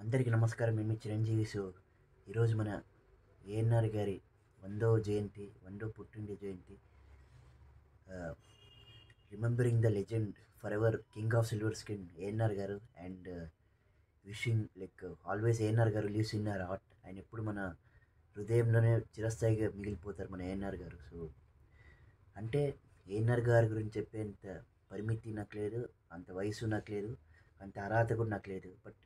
అందరికీ నమస్కారం. మేము మీ చిరంజీవి. ఈరోజు మన ఏఎన్ఆర్ గారి 100వ జయంతి, 100వ పుట్టినరోజు జయంతి. Remembering the legend forever king of silver screen ANR garu. And wishing like always ANR garu lives in our heart. ఆయన ఎప్పుడు మన హృదయంలోనే చిరస్థాయిగా మిగిలిపోతారు మన ఏఎన్ఆర్ గారు. అంటే ఏఎన్ఆర్ గారి గురించి చెప్పేంత పరిమితి నాకు లేదు, అంత వయసు నాకు లేదు, అంత అర్హత కూడా నాకు లేదు. బట్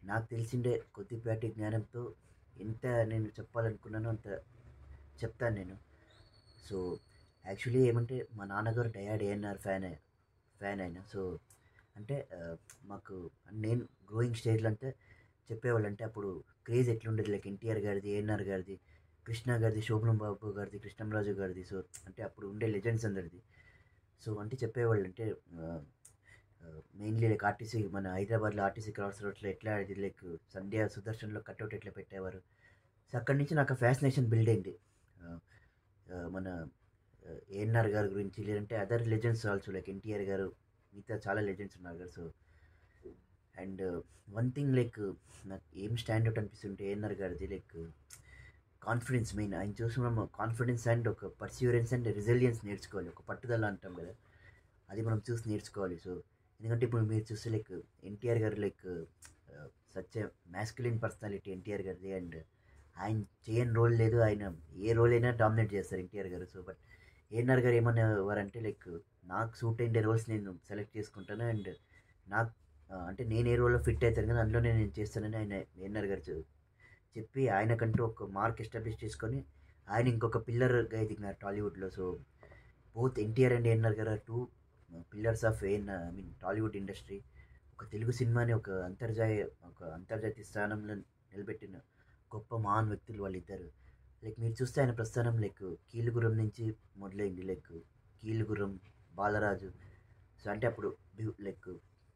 నాకు తెలిసిండే కొద్దిపాటి జ్ఞానంతో ఎంత నేను చెప్పాలనుకున్నానో అంత చెప్తాను నేను. సో యాక్చువల్లీ ఏమంటే మా నాన్నగారు డయాడ్ ఏఎన్ఆర్ ఫ్యాన్ అయినా. సో అంటే మాకు నేను గ్రోయింగ్ స్టేజ్లో అంటే చెప్పేవాళ్ళు. అంటే అప్పుడు క్రేజ్ ఎట్లుండేది, లైక్ ఎన్టీఆర్ గారిది, ఏఎన్ఆర్ గారిది, కృష్ణ గారిది, శోభనం బాబు గారిది, కృష్ణంరాజు గారిది. సో అంటే అప్పుడు ఉండే లెజెండ్స్ అందరిది. సో అంటే చెప్పేవాళ్ళు అంటే మెయిన్లీ లైక్ ఆర్టీసీ, మన హైదరాబాద్లో ఆర్టీసీ క్రాస్ రోడ్స్లో ఎట్లా ఆడేది, లైక్ సంధ్యా సుదర్శన్లో కట్అవుట్ ఎట్లా పెట్టేవారు. సో అక్కడి నుంచి నాకు ఫ్యాసినేషన్ బిల్డ్ అయింది మన ఏఎన్ఆర్ గారి గురించి. లేదంటే other legends also, like NTR గారు, మిగతా చాలా లెజెండ్స్ ఉన్నారు కదా. So and one thing like నాకు ఏం స్టాండౌట్ అనిపిస్తుంటే ఏఎన్ఆర్ గారిది లైక్ కాన్ఫిడెన్స్. మెయిన్ ఆయన చూసి మనం కాన్ఫిడెన్స్ అండ్ ఒక పర్సీవరెన్స్ అండ్ రెసిలియన్స్ నేర్చుకోవాలి. ఒక పట్టుదల అంటాం కదా, అది మనం చూసి నేర్చుకోవాలి. సో ఎందుకంటే ఇప్పుడు మీరు చూస్తే లైక్ ఎన్టీఆర్ గారు like such masculine personality NTR గారిది. అండ్ ఆయన చేయని రోల్ లేదు, ఆయన ఏ రోల్ అయినా డామినేట్ చేస్తారు ఎన్టీఆర్ గారు. సో బట్ ఏఎన్ఆర్ గారు ఏమనేవారంటే లైక్ నాకు సూట్ అయ్యే రోల్స్ నేను సెలెక్ట్ చేసుకుంటాను, అండ్ నాకు అంటే నేను ఏ రోల్లో ఫిట్ అవుతాను కదా అందులోనే నేను చేస్తానని ఆయన ఏఎన్ఆర్ గారు చెప్పి ఆయనకంటూ ఒక మార్క్ ఎస్టాబ్లిష్ చేసుకొని ఆయన ఇంకొక పిల్లర్గా ఎదిగినారు టాలీవుడ్లో. So both NTR and ANR garu two pillars of Tollywood industry. ఒక తెలుగు సినిమాని ఒక అంతర్జాతీయ స్థానంలో నిలబెట్టిన గొప్ప మహాన్ వ్యక్తులు వాళ్ళిద్దరు. లైక్ మీరు చూస్తే ఆయన ప్రస్థానం లైక్ కీలుగురం నుంచి మొదలైంది, లైక్ కీలుగురం, బాలరాజు. సో అంటే అప్పుడు లైక్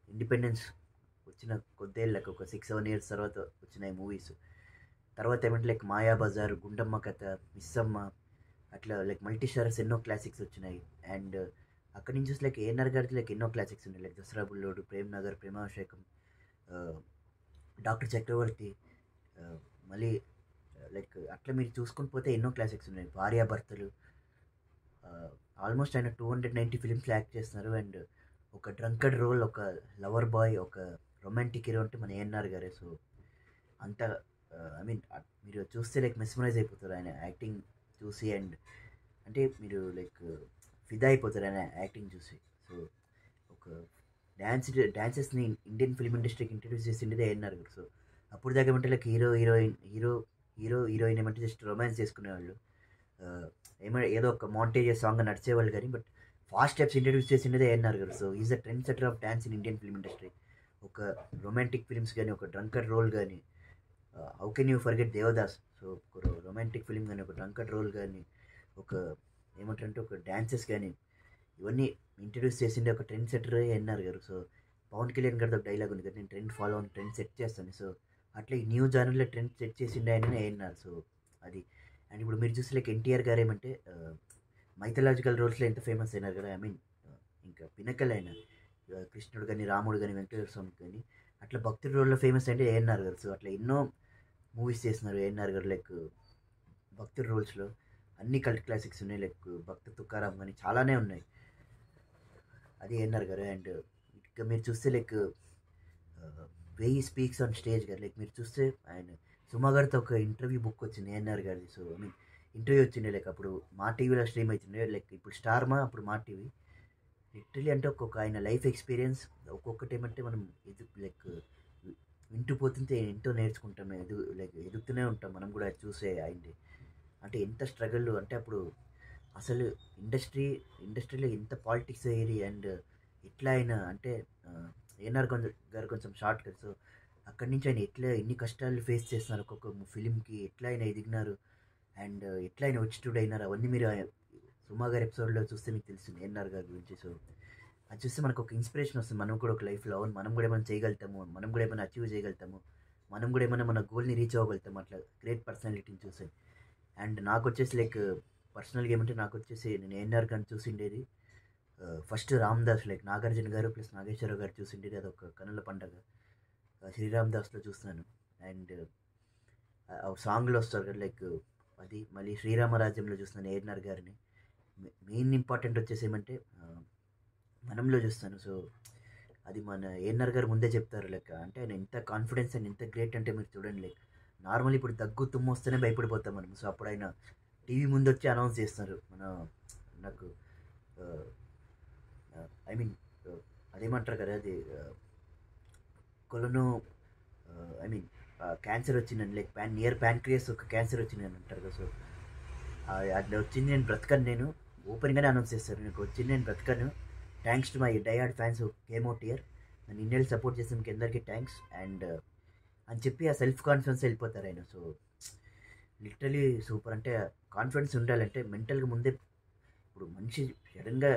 ఇండిపెండెన్స్ వచ్చిన కొద్దేళ్ళకి ఒక 6-7 years తర్వాత వచ్చినాయి మూవీస్. తర్వాత ఏమంటే లైక్ మాయాబజార్, గుండమ్మ కథ, మిస్సమ్మ, అట్లా లైక్ మల్టీ స్టారర్స్ ఎన్నో క్లాసిక్స్ వచ్చినాయి. అండ్ అక్కడి నుంచి లైక్ ఏఎన్ఆర్ గారికి లైక్ ఎన్నో క్లాసిక్స్ ఉన్నాయి, లైక్ దసరా బుల్లోడు, ప్రేమ్ నగర్, ప్రేమాభిషేకం, డాక్టర్ చక్రవర్తి, మళ్ళీ లైక్ అట్లా మీరు చూసుకొని పోతే ఎన్నో క్లాసిక్స్ ఉన్నాయి. భార్యాభర్తలు, ఆల్మోస్ట్ ఆయన 290 ఫిలిమ్స్లో యాక్ట్ చేస్తున్నారు. అండ్ ఒక డ్రంకడ్ రోల్, ఒక లవర్ బాయ్, ఒక రొమాంటిక్ హీరో అంటే మన ఏఎన్ఆర్ గారే. సో అంత మీరు చూస్తే లైక్ మెస్మరైజ్ అయిపోతారు ఆయన యాక్టింగ్ చూసి. అండ్ అంటే మీరు లైక్ ఫిదా అయిపోతారు ఆయన యాక్టింగ్ చూసి. సో ఒక డాన్సెస్ని ఇండియన్ ఫిల్మ్ ఇండస్ట్రీకి ఇంట్రడ్యూస్ చేసిండేది ఏఎన్ఆర్ గారు. సో అప్పుడు దాకా ఏమంటే లైక్ హీరోయిన్ ఏమంటే జస్ట్ రొమాన్స్ చేసుకునేవాళ్ళు, ఏదో ఒక మాంటేజ్ సాంగ్ నడిచేవాళ్ళు కానీ బట్ ఫాస్ట్ స్టెప్స్ ఇంట్రడ్యూస్ చేసిండేది ANR garu. So is the trend setter of dance in Indian film industry. ఒక రొమాంటిక్ ఫిల్మ్స్ కానీ, ఒక డ్రంకర్ రోల్ కానీ, how can you forget Devadas. So ఒక రొమాంటిక్ ఫిల్మ్ కానీ, ఒక డ్రంకర్ రోల్ కానీ, ఒక ఏమంటారంటే ఒక డ్యాన్సెస్ కానీ, ఇవన్నీ ఇంట్రడ్యూస్ చేసిండే ఒక trend setter ANR garu. So Pawan Kalyan గారితో ఒక డైలాగ్ ఉంది కదా, నేను ట్రెండ్ ఫాలో అని ట్రెండ్ సెట్ చేస్తాను. సో అట్లా ఈ న్యూ జానర్లో ట్రెండ్ సెట్ చేసిండే ఆయన ఏఎన్ఆర్. సో అది. అండ్ ఇప్పుడు మీరు చూస్తే లైక్ ఎన్టీఆర్ గారు ఏమంటే మైథలాజికల్ రోల్స్లో ఎంత ఫేమస్ అయినారు కదా. ఇంకా పినకల్ అయిన కృష్ణుడు కానీ, రాముడు కానీ, వెంకటేశ్వర స్వామి కానీ, అట్లా భక్తుడి రోల్లో ఫేమస్ అంటే ఏఎన్ఆర్ గారు. సో అట్లా ఎన్నో మూవీస్ చేస్తున్నారు ఏఎన్ఆర్ గారు. లైక్ భక్తుడి రోల్స్లో అన్ని కల్ట్ క్లాసిక్స్ ఉన్నాయి, లైక్ భక్త తుకారాం కానీ చాలానే ఉన్నాయి. అది ఏఎన్ఆర్ గారు. అండ్ ఇంకా మీరు చూస్తే లైక్ వెయ్యి స్పీక్స్ ఆన్ స్టేజ్ గారు. లైక్ మీరు చూస్తే ఆయన సుమా గారితో ఒక ఇంటర్వ్యూ బుక్ వచ్చింది ఏఎన్ఆర్ గారిది. సో ఇంటర్వ్యూ వచ్చిండే లైక్ అప్పుడు మా టీవీలో స్ట్రీమ్ అవుతుండే, లైక్ ఇప్పుడు స్టార్ మా, అప్పుడు మా టీవీ. లిటరలీ అంటే ఒక్కొక్క ఆయన లైఫ్ ఎక్స్పీరియన్స్ ఒక్కొక్కటి ఏమంటే మనం లైక్ వింటూ పోతుంటే ఎంతో నేర్చుకుంటాం, లైక్ ఎదుగుతూనే ఉంటాం మనం కూడా చూసే ఆయన్ని. అంటే ఎంత స్ట్రగుల్ అంటే అప్పుడు అసలు ఇండస్ట్రీలో ఎంత పాలిటిక్స్ అయ్యేది. అండ్ ఎట్లా అయినా అంటే ఏఎన్ఆర్ గారు కొంచెం షార్ట్ కట్. సో అక్కడి నుంచి ఆయన ఎట్లా ఎన్ని కష్టాలు ఫేస్ చేస్తున్నారు ఒక్కొక్క ఫిలింకి, ఎట్లా అయినా ఎదిగినారు, అండ్ ఎట్లా అయినా వచ్చి అయినారు, అవన్నీ మీరు సుమా గారి ఎపిసోడ్లో చూస్తే మీకు తెలుస్తుంది ఏఎన్ఆర్ గారి గురించి. సో అది చూస్తే మనకు ఒక ఇన్స్పిరేషన్ వస్తుంది, మనం కూడా ఒక లైఫ్లో మనం కూడా ఏమైనా చేయగలుగుతాము, మనం కూడా ఏమైనా అచీవ్ చేయగలుగుతాము, మనం కూడా ఏమైనా మన గోల్ని రీచ్ అవ్వగలుగుతాము, అట్లా గ్రేట్ పర్సనాలిటీని చూసి. అండ్ నాకు వచ్చేసి లైక్ పర్సనల్గా ఏమంటే నాకు వచ్చేసి నేను ఏఎన్ఆర్ గారిని చూసిండేది ఫస్ట్ రామదాస్, లైక్ నాగార్జున గారు ప్లస్ నాగేశ్వరరావు గారు చూసిండేది, అదొక కనుల పండగ. శ్రీరామ్ దాస్లో చూస్తున్నాను. అండ్ సాంగ్లో వస్తారు కదా లైక్ అది మళ్ళీ శ్రీరామరాజ్యంలో చూస్తున్నాను ఏఎన్ఆర్ గారిని. మెయిన్ ఇంపార్టెంట్ వచ్చేసి ఏమంటే మనంలో చూస్తాను. సో అది మన ఏఎన్ఆర్ గారు ముందే చెప్తారు లెక్క, అంటే ఆయన ఎంత కాన్ఫిడెన్స్ అండ్ ఎంత గ్రేట్ అంటే మీరు చూడండి లైక్ నార్మల్ ఇప్పుడు దగ్గు తుమ్ము వస్తేనే భయపడిపోతాం మనం. సో అప్పుడు ఆయన టీవీ ముందు వచ్చి అనౌన్స్ చేస్తున్నారు మన నాకు ఐ మీన్ అదేమంటారు కదా అది కొలను ఐ మీన్ క్యాన్సర్ వచ్చిందని లైక్ నియర్ ప్యాన్క్రియాస్ ఒక క్యాన్సర్ వచ్చిందని అంటారు కదా. సో అట్లా వచ్చింది నేను బ్రతకను, నేను ఓపెన్గానే అనౌన్స్ చేస్తారు నాకు వచ్చింది నేను బ్రతకను, thanks to my diehard fans came out here, నన్ను ఇండియాలో సపోర్ట్ చేసిన మీకు అందరికీ థ్యాంక్స్ అండ్ అని చెప్పి ఆ సెల్ఫ్ కాన్ఫిడెన్స్ వెళ్ళిపోతారు ఆయన. So literally super. అంటే కాన్ఫిడెన్స్ ఉండాలంటే మెంటల్గా ముందే, ఇప్పుడు మనిషి సడన్గా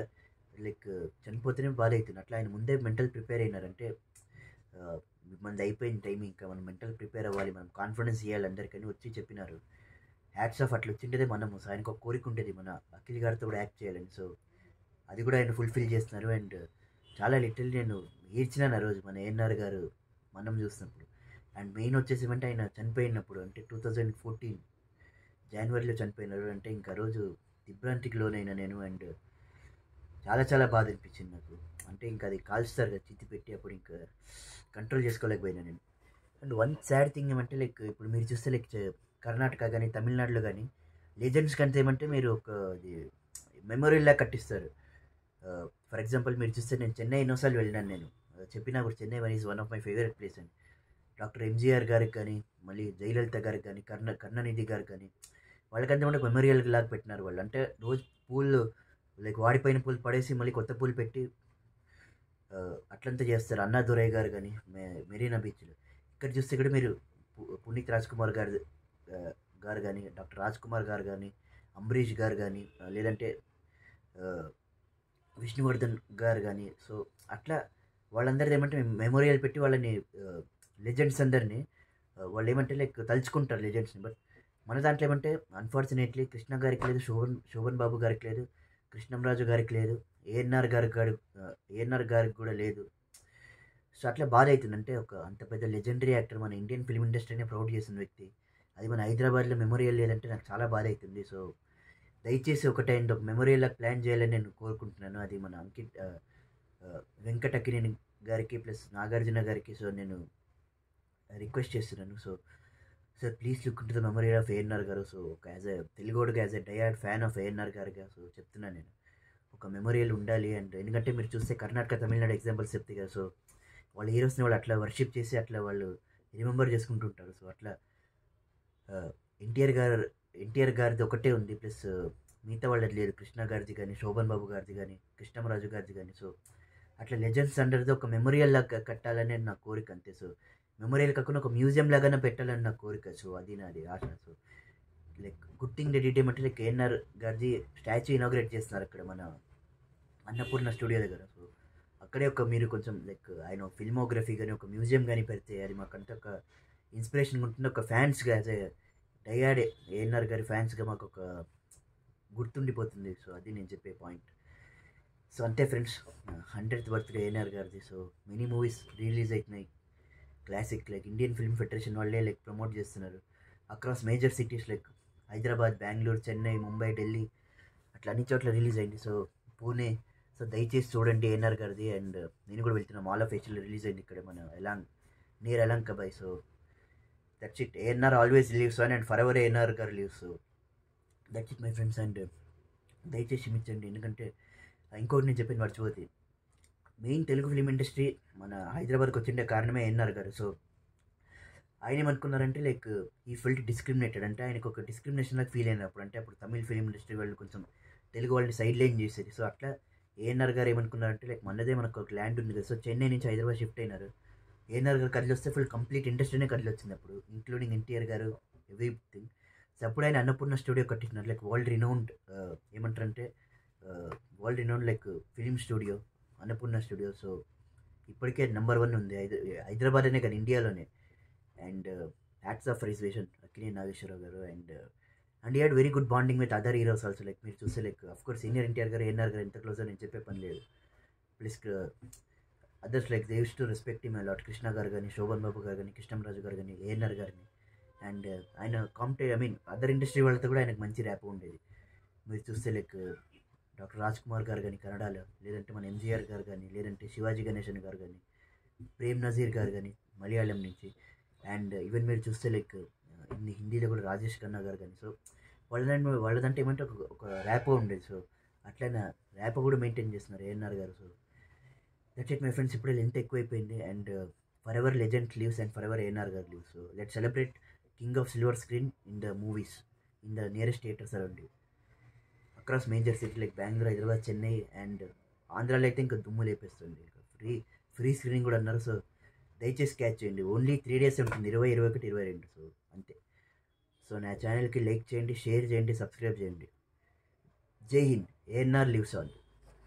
లైక్ చనిపోతేనే బాధ అవుతుంది, అట్లా ఆయన ముందే మెంటల్ ప్రిపేర్ అయినారంటే మనది అయిపోయిన టైం, ఇంకా మనం మెంటల్ ప్రిపేర్ అవ్వాలి, మనం కాన్ఫిడెన్స్ ఇవ్వాలి అందరికని వచ్చి చెప్పినారు. Hats off. అట్లా వచ్చిండేదే మనము. సో ఆయనకు ఒక కోరిక ఉండేది మన అఖిల్ గారితో కూడా యాక్ట్ చేయాలని, సో అది కూడా ఆయన ఫుల్ఫిల్ చేస్తున్నారు. అండ్ చాలా లిటిల్ నేను ఏడ్చినాను ఆ రోజు మన ఏఎన్ఆర్ గారు మనం చూసినప్పుడు. అండ్ మెయిన్ వచ్చేసి ఏమంటే ఆయన చనిపోయినప్పుడు, అంటే 2014 జనవరిలో చనిపోయినారు. అంటే ఇంకా రోజు దిగ్భ్రాంతికి లోనైనా నేను. అండ్ చాలా చాలా బాధ అనిపించింది నాకు. అంటే ఇంకా అది కాల్స్తారు కదా చితి పెట్టి, అప్పుడు ఇంకా కంట్రోల్ చేసుకోలేకపోయినా నేను. అండ్ వన్ సాడ్ థింగ్ ఏమంటే లైక్ ఇప్పుడు మీరు చూస్తే లైక్ కర్ణాటక కానీ తమిళనాడులో కానీ లెజెండ్స్ కంటే ఏమంటే మీరు ఒక అది మెమొరీలా కట్టిస్తారు. ఫర్ ఎగ్జాంపుల్ మీరు చూస్తే నేను చెన్నై ఎన్నోసార్లు వెళ్ళినాను నేను, చెప్పినా కూడా Chennai is one of my favourite place అని. డాక్టర్ ఎంజీఆర్ గారికి కానీ మళ్ళీ జయలలిత గారికి కానీ కరుణానిధి గారికి కానీ వాళ్ళకంతా కూడా మెమోరియల్ లాగా పెట్టినారు వాళ్ళు. అంటే రోజు పూలు లైక్ వాడిపోయిన పూలు పడేసి మళ్ళీ కొత్త పూలు పెట్టి అట్లంతా చేస్తారు. అన్నాదురై గారు కానీ మెరీనా బీచ్లో. ఇక్కడ చూస్తే కూడా మీరు పునీత్ రాజ్ కుమార్ గారు కానీ డాక్టర్ రాజ్ కుమార్ గారు కానీ అంబరీష్ గారు కానీ లేదంటే విష్ణువర్ధన్ గారు కానీ, సో అట్లా వాళ్ళందరిది ఏమంటే మెమోరియల్ పెట్టి వాళ్ళని లెజెండ్స్ అందరినీ వాళ్ళు ఏమంటే లైక్ తలుచుకుంటారు లెజెండ్స్ని. బట్ మన దాంట్లో ఏమంటే అన్ఫార్చునేట్లీ కృష్ణ గారికి లేదు, శోభన్ బాబు గారికి లేదు, కృష్ణంరాజు గారికి లేదు, ఏఎన్ఆర్ గారికి కూడా లేదు. సో అట్లా బాధ అవుతుంది. అంటే ఒక అంత పెద్ద లెజెండరీ యాక్టర్ మన ఇండియన్ ఫిల్మ్ ఇండస్ట్రీనే ప్రౌడ్ చేసిన వ్యక్తి, అది మన హైదరాబాద్లో మెమోరియల్ లేదంటే నాకు చాలా బాధ అవుతుంది. సో దయచేసి ఒకటే ఒక మెమోరియల్ ప్లాన్ చేయాలని నేను కోరుకుంటున్నాను. అది మన వెంకటకిని గారికి ప్లస్ నాగార్జున గారికి సో నేను రిక్వెస్ట్ చేస్తున్నాను. So sir please look to the memorial of ANR garu. So ఒక యాజ్ ఎ తెలుగుడుగా as a diehard fan of ANR గారుగా సో చెప్తున్నాను నేను, ఒక మెమోరియల్ ఉండాలి. అండ్ ఎందుకంటే మీరు చూస్తే కర్ణాటక తమిళనాడు ఎగ్జాంపుల్స్ చెప్తే కదా, సో వాళ్ళ హీరోస్ని వాళ్ళు అట్లా వర్షిప్ చేసి అట్లా వాళ్ళు రిమెంబర్ చేసుకుంటుంటారు. సో అట్లా ఎన్టీఆర్ గారిది ఒకటే ఉంది, ప్లస్ మిగతా వాళ్ళది లేదు. కృష్ణ గారిది కానీ శోభన్ బాబు గారిది కానీ కృష్ణంరాజు గారిది కానీ, సో అట్లా లెజెండ్స్ అండర్ది ఒక మెమోరియల్ లాగా కట్టాలని నా కోరిక అంతే. సో మెమోరియల్ కాకుండా ఒక మ్యూజియం లాగానే పెట్టాలని నా కోరిక. సో అది నాది ఆశ. So like good thing dead ఏమంటే లైక్ ఏఎన్ఆర్ గారిది స్టాచ్యూ ఇనాగ్రేట్ చేస్తున్నారు అక్కడ మన అన్నపూర్ణ స్టూడియో దగ్గర. సో అక్కడే ఒక మీరు కొంచెం లైక్ ఆయన ఫిల్మోగ్రఫీ కానీ ఒక మ్యూజియం కానీ పెడితే అది మాకంతా ఒక ఇన్స్పిరేషన్ ఉంటుంది. ఒక ఫ్యాన్స్గా యాజ్ ఏ డైహార్డ్ ఏఎన్ఆర్ గారి ఫ్యాన్స్గా మాకు ఒక గుర్తుండిపోతుంది. సో అది నేను చెప్పే పాయింట్. సో అంతే ఫ్రెండ్స్, 100th బర్త్డే ఏఎన్ఆర్ గారిది. సో మెనీ మూవీస్ రిలీజ్ అవుతున్నాయి classic, like Indian film federation వాళ్ళే లైక్ ప్రమోట్ చేస్తున్నారు across major cities like Hyderabad, Bengaluru, Chennai, Mumbai, Delhi అట్లా అన్ని చోట్ల రిలీజ్ అయింది. సో పూణే. సో దయచేసి చూడండి ఏఎన్ఆర్ గారిది. అండ్ నేను కూడా వెళ్తున్నాను, మాల్ ఆఫ్ ఏషియాలో రిలీజ్ అయింది ఇక్కడ మన నియర్ ఎలంకబాయ్. So that's it. ANR always lives on and forever ANR garu lives. So that's it my friends. And దయచేసి క్షమించండి, ఎందుకంటే ఇంకోటి నేను చెప్పింది మర్చిపోతే, మెయిన్ తెలుగు ఫిలిం ఇండస్ట్రీ మన హైదరాబాద్కి వచ్చిండే కారణమే ఏఎన్ఆర్ గారు. సో ఆయన ఏమనుకున్నారంటే లైక్ ఈ ఫీల్డ్ డిస్క్రిమినేటెడ్, అంటే ఆయనకు ఒక డిస్క్రిమినేషన్ లాగా ఫీల్ అయినప్పుడు, అంటే అప్పుడు తమిళ ఫిలిం ఇండస్ట్రీ వాళ్ళు కొంచెం తెలుగు వాళ్ళని సైడ్ లైన్ చేసేది. సో అట్లా ఏఎన్ఆర్ గారు ఏమనుకున్నారంటే లైక్ మనదే మనకు ఒక ల్యాండ్ ఉంది కదా, సో చెన్నై నుంచి హైదరాబాద్ షిఫ్ట్ అయినారు. ఏఎన్ఆర్ గారు కదిలి వస్తే ఫుల్ కంప్లీట్ ఇండస్ట్రీనే కదిలి వచ్చింది అప్పుడు, ఇంక్లూడింగ్ ఎన్టీఆర్ గారు, ఎవ్రీథింగ్. సో అప్పుడు ఆయన అన్నపూర్ణ స్టూడియో కట్టిస్తున్నారు, లైక్ వరల్డ్ రినౌండ్ ఏమంటారంటే world renowned like film studio Annapurna studio. So ఇప్పటికే నెంబర్ 1 ఉంది హైదరాబాద్ అనే కానీ ఇండియాలోనే. And hats off reservation Akkineni Nageswararao garu. And had very good bonding with other heroes also. Like మీరు చూస్తే లైక్ అఫ్కోర్స్ సీనియర్ ఎన్టీఆర్ గారు ఏఎన్ఆర్ గారు ఎంత క్లోజ్ అని నేను చెప్పే పని లేదు. Plus others like they use to respect him a lot. Krishna గారు కానీ, శోభన్ బాబు గారు కానీ, కృష్ణంరాజు గారు కానీ, ఏఎన్ఆర్ గారిని. అండ్ ఆయన అదర్ ఇండస్ట్రీ వాళ్ళతో కూడా ఆయనకు మంచి ర్యాప్ ఉండేది. మీరు చూస్తే లైక్ డాక్టర్ రాజ్ కుమార్ గారు కానీ కన్నడలో, లేదంటే మన ఎంజీఆర్ గారు కానీ, లేదంటే శివాజీ గణేశన్ గారు కానీ, ప్రేమ్ నజీర్ గారు కానీ మలయాళం నుంచి. అండ్ ఈవెన్ మీరు చూస్తే లైక్ హిందీలో కూడా రాజేష్ ఖన్నా గారు కానీ. సో వాళ్ళదంటే ఏమంటే ఒక ర్యాపో ఉండేది. సో అట్లనే ర్యాప్ కూడా మెయింటైన్ చేస్తున్నారు ANR garu. So that's it my friends. ఇప్పుడే లెంత్ ఎక్కువైపోయింది. And forever legend lives and forever ANR garu lives. So let celebrate king of silver screen in the movies in the nearest theatres around you across major city like Bengaluru, Hyderabad, Chennai. And ఆంధ్రాలో అయితే ఇంకా దుమ్ము లేపేస్తుంది. Free screening కూడా అన్నారు. So దయచేసి catch చేయండి. Only 3 days ఉంటుంది, 20, 21, 22. So అంతే. సో నా ఛానల్కి లైక్ చేయండి, షేర్ చేయండి, సబ్స్క్రైబ్ చేయండి. జై హింద్. ANR lives on.